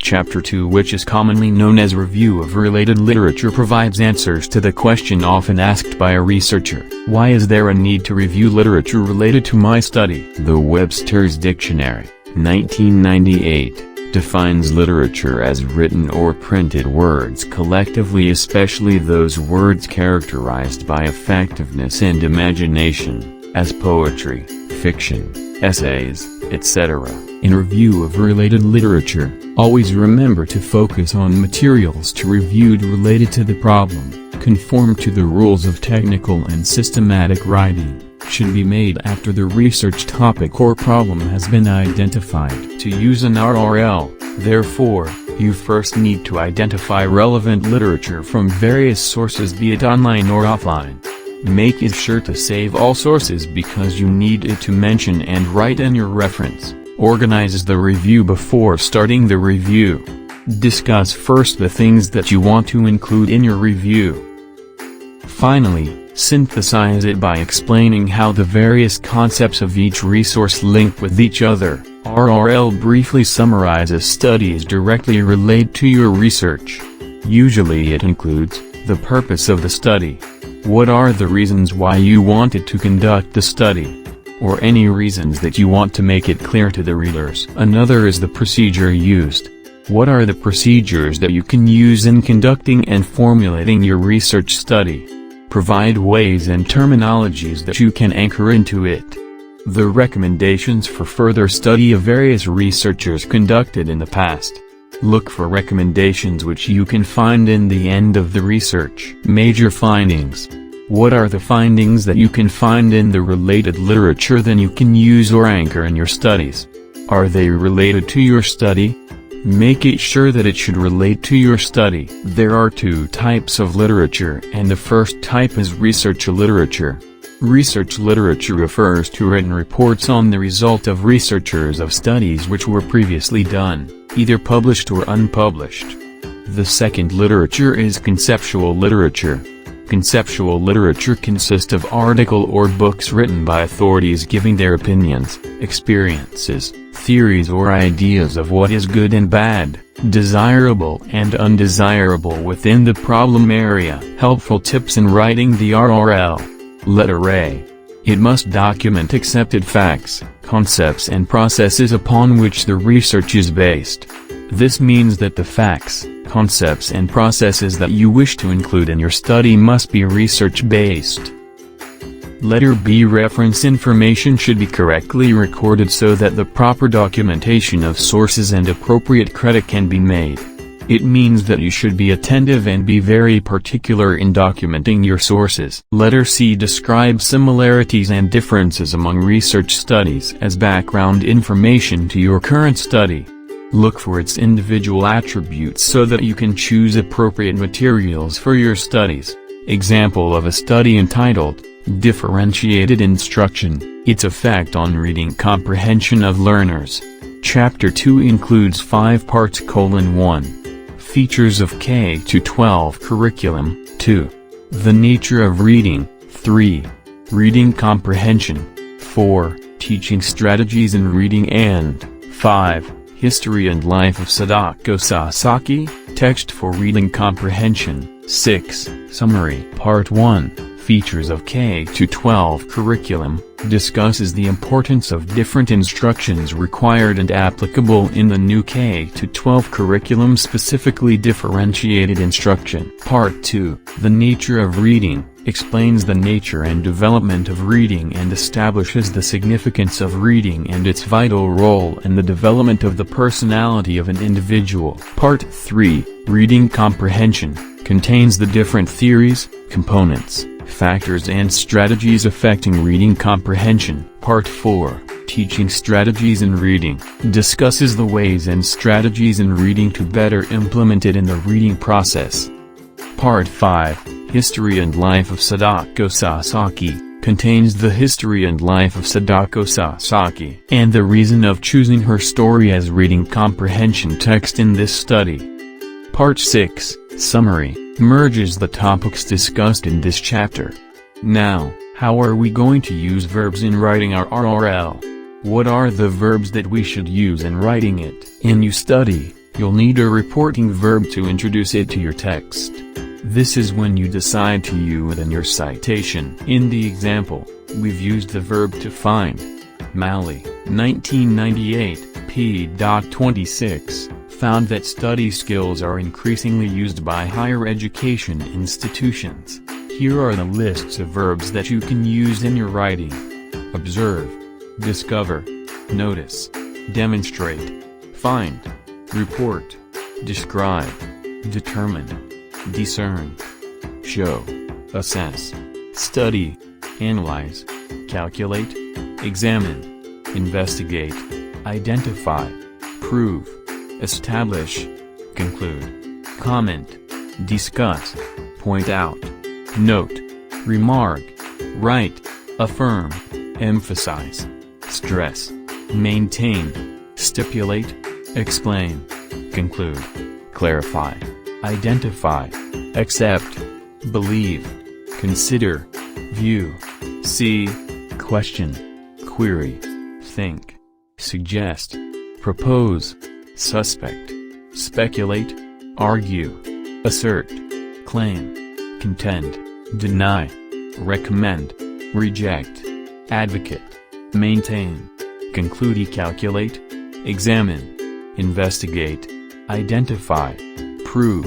Chapter 2, which is commonly known as Review of Related Literature, provides answers to the question often asked by a researcher: why is there a need to review literature related to my study? The Webster's Dictionary, 1998, defines literature as written or printed words collectively, especially those words characterized by effectiveness and imagination, as poetry, fiction, essays, etc. In review of related literature, always remember to focus on materials to reviewed related to the problem, conform to the rules of technical and systematic writing, should be made after the research topic or problem has been identified. To use an RRL, therefore, you first need to identify relevant literature from various sources, be it online or offline. Make it sure to save all sources because you need it to mention and write in your reference. Organize the review before starting the review. Discuss first the things that you want to include in your review. Finally, synthesize it by explaining how the various concepts of each resource link with each other. RRL briefly summarizes studies directly related to your research. Usually it includes the purpose of the study. What are the reasons why you wanted to conduct the study? Or any reasons that you want to make it clear to the readers. Another is the procedure used. What are the procedures that you can use in conducting and formulating your research study? Provide ways and terminologies that you can anchor into it. The recommendations for further study of various researchers conducted in the past. Look for recommendations which you can find in the end of the research. Major findings. What are the findings that you can find in the related literature that you can use or anchor in your studies? Are they related to your study? Make it sure that it should relate to your study. There are two types of literature, and the first type is research literature. Research literature refers to written reports on the result of researchers of studies which were previously done, either published or unpublished. The second literature is conceptual literature. Conceptual literature consists of articles or books written by authorities giving their opinions, experiences, theories or ideas of what is good and bad, desirable and undesirable within the problem area. Helpful tips in writing the RRL. Letter A. It must document accepted facts, concepts and processes upon which the research is based. This means that the facts, concepts and processes that you wish to include in your study must be research-based. Letter B. Reference information should be correctly recorded so that the proper documentation of sources and appropriate credit can be made. It means that you should be attentive and be very particular in documenting your sources. Letter C. Describe similarities and differences among research studies as background information to your current study. Look for its individual attributes so that you can choose appropriate materials for your studies. Example of a study entitled, Differentiated Instruction, Its Effect on Reading Comprehension of Learners. Chapter 2 includes 5 parts: 1. Features of K-12 curriculum, 2. The nature of reading, 3. Reading comprehension, 4. Teaching strategies in reading, and 5. History and Life of Sadako Sasaki, Text for Reading Comprehension. 6. Summary. Part 1, Features of K-12 Curriculum, discusses the importance of different instructions required and applicable in the new K-12 curriculum, specifically differentiated instruction. Part 2, The Nature of Reading, explains the nature and development of reading and establishes the significance of reading and its vital role in the development of the personality of an individual. Part 3, Reading Comprehension, contains the different theories, components, factors and strategies affecting reading comprehension. Part 4, Teaching Strategies in Reading, discusses the ways and strategies in reading to better implement it in the reading process. Part 5, History and Life of Sadako Sasaki, contains the history and life of Sadako Sasaki and the reason of choosing her story as reading comprehension text in this study. Part 6, Summary, merges the topics discussed in this chapter. Now, how are we going to use verbs in writing our RRL? What are the verbs that we should use in writing it? In your study, You'll need a reporting verb to introduce it to your text. This is when you decide to use it in your citation. In the example, we've used the verb to find. Malley, 1998, p.26, found that study skills are increasingly used by higher education institutions. Here are the lists of verbs that you can use in your writing. Observe, discover, notice, demonstrate, find, report, describe, determine, discern, show, assess, study, analyze, calculate, examine, investigate, identify, prove, establish, conclude, comment, discuss, point out, note, remark, write, affirm, emphasize, stress, maintain, stipulate, explain, conclude, clarify, identify, accept, believe, consider, view, see, question, query, think, suggest, propose, suspect, speculate, argue, assert, claim, contend, deny, recommend, reject, advocate, maintain, conclude, calculate, examine, investigate, identify, prove,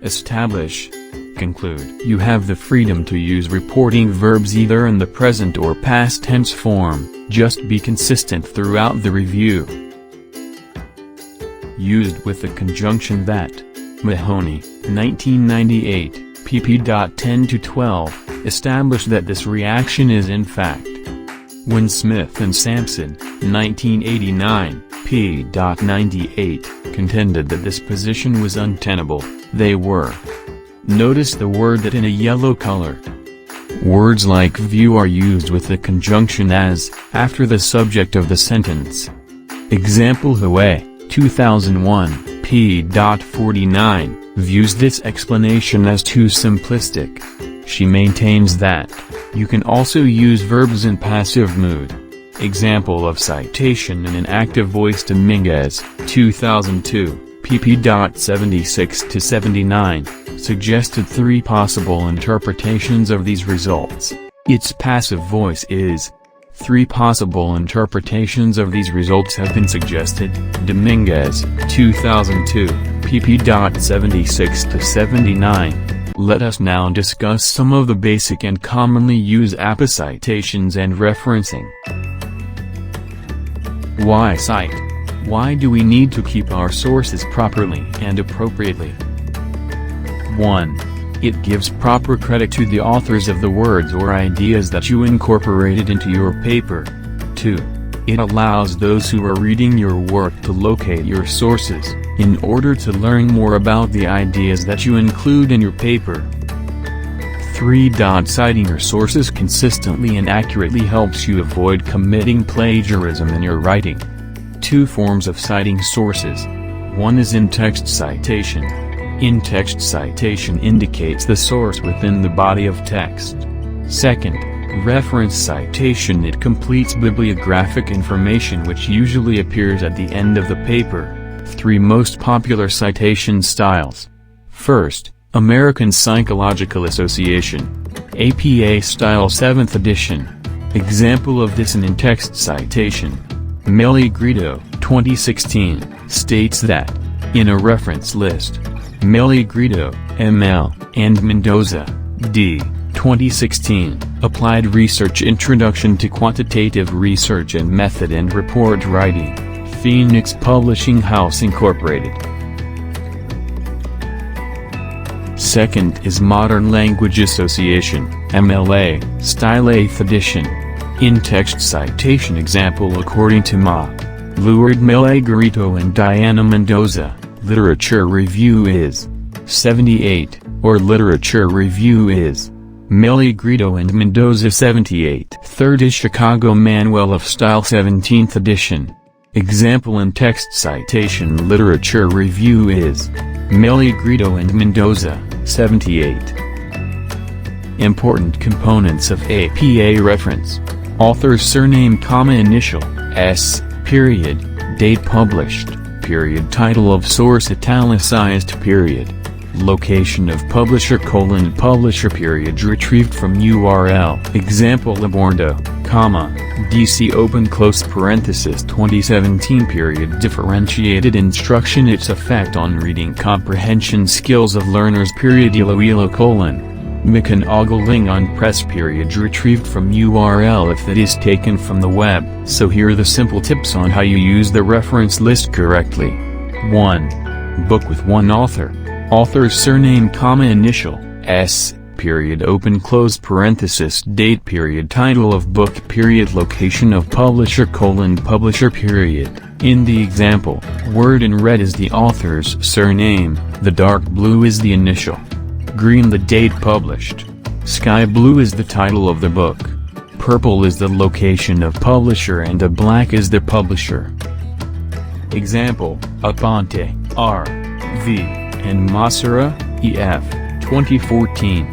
establish, conclude. You have the freedom to use reporting verbs either in the present or past tense form, just be consistent throughout the review. Used with the conjunction that. Mahoney, 1998, pp. 10-12, established that this reaction is in fact. When Smith and Sampson, 1989, p. 98, contended that this position was untenable, they were. Notice the word that in a yellow color. Words like view are used with the conjunction as, after the subject of the sentence. Example Huey, 2001, p. 49, views this explanation as too simplistic. She maintains that. You can also use verbs in passive mood. Example of citation in an active voice: Dominguez, 2002, pp. 76-79, suggested three possible interpretations of these results. Its passive voice is. Three possible interpretations of these results have been suggested: Dominguez, 2002, pp. 76-79. Let us now discuss some of the basic and commonly used APA citations and referencing. Why cite? Why do we need to keep our sources properly and appropriately? 1. It gives proper credit to the authors of the words or ideas that you incorporated into your paper. 2. It allows those who are reading your work to locate your sources, in order to learn more about the ideas that you include in your paper. 3. Citing your sources consistently and accurately helps you avoid committing plagiarism in your writing. Two forms of citing sources. One is in-text citation. In-text citation indicates the source within the body of text. Second, reference citation. It completes bibliographic information which usually appears at the end of the paper. 3 most popular citation styles. First, American Psychological Association. APA Style 7th edition. Example of this in text citation. Melli-Grito, 2016, states that, in a reference list, Melli-Grito, M.L., and Mendoza, D., 2016, Applied Research Introduction to Quantitative Research and Method and Report Writing, Phoenix Publishing House Incorporated. Second is Modern Language Association, MLA, Style 8th edition. In-text citation example according to Ma. Lourdes Melli-Grito and Diana Mendoza, Literature Review is. 78, or Literature Review is. Melli-Grito and Mendoza 78. Third is Chicago Manual of Style 17th edition. Example in text citation Literature Review is. Melli-Grito and Mendoza, 78. Important components of APA reference. Author's surname, initial, S, period, date published, period title of source italicized period. Location of publisher publisher period retrieved from URL. Example Libordo, DC open close parenthesis 2017 period differentiated instruction its effect on reading comprehension skills of learners period Iloilo : McConaughey on press period retrieved from URL if that is taken from the web. So here are the simple tips on how you use the reference list correctly. 1. Book with one author. Author's surname, initial, S, period open close parenthesis date period title of book period location of publisher publisher period. In the example, word in red is the author's surname, the dark blue is the initial. Green the date published. Sky blue is the title of the book. Purple is the location of publisher and a black is the publisher. Example, Aponte, R.V. and Masura, E.F., 2014.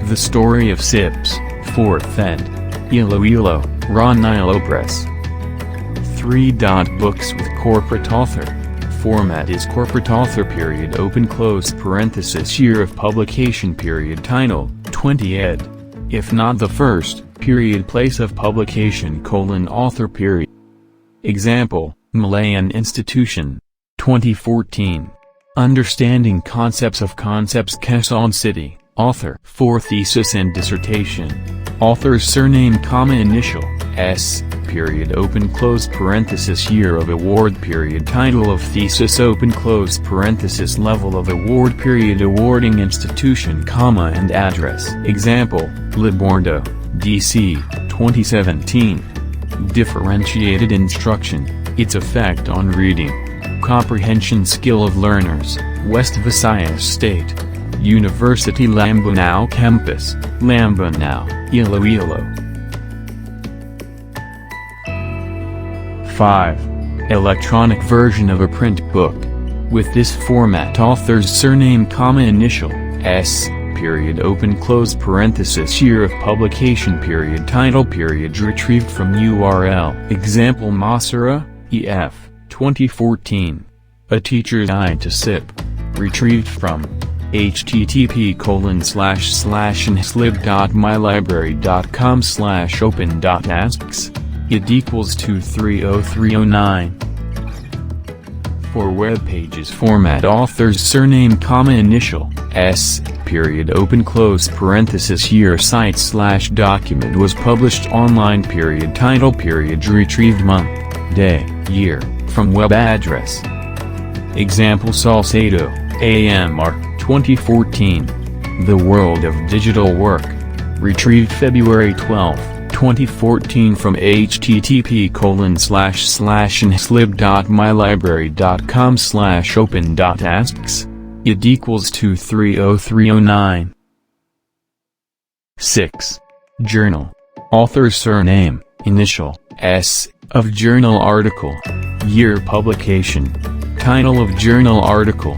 The Story of Sips, 4th ed. Iloilo, Ron Nilo Press. 3. Books with corporate author. Format is corporate author period open close parenthesis year of publication period title, 20 ed. If not the first, period place of publication author period. Example, Malayan Institution. 2014. Understanding Concepts of Concepts Quezon City, author. For thesis and dissertation. Author's surname, initial, S, period open close parenthesis year of award period title of thesis open close parenthesis level of award period awarding institution, and address. Example, Libordo, DC, 2017. Differentiated instruction, its effect on reading comprehension skill of learners, West Visayas State University Lambanao Campus, Lambanao, Iloilo. 5. Electronic version of a print book. With this format author's surname, initial, S, period open close parenthesis year of publication period title period retrieved from URL. Example, Masura, E.F., 2014. A Teacher's Guide to SIP. Retrieved from http://slib.mylibrary.com/open.asks. It equals 230309. For web pages format author's surname, initial, S, period open close parenthesis year site / document was published online period title period retrieved month, day, year, from web address. Example, Salcedo, AMR, 2014. The World of Digital Work. Retrieved February 12, 2014 from http://slib.mylibrary.com/open.asks. It equals 230309. 6. Journal. Author's surname, initial, S, of journal article. Year publication. Title of journal article.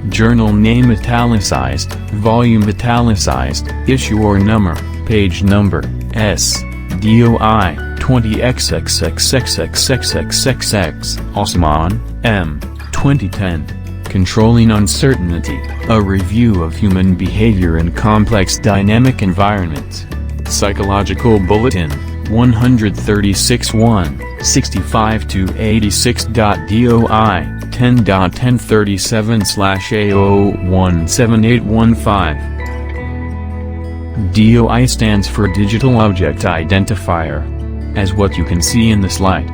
Journal name italicized, volume italicized, issue or number, page number, S, DOI, 20xxxxxxxxx. Osman, M., 2010. Controlling Uncertainty, a review of human behavior in complex dynamic environments. Psychological Bulletin, 136 1, 65-86. DOI, 10.1037/A017815. DOI stands for Digital Object Identifier. As what you can see in the slide,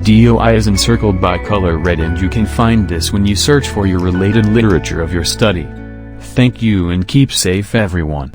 DOI is encircled by color red, and you can find this when you search for your related literature of your study. Thank you and keep safe everyone.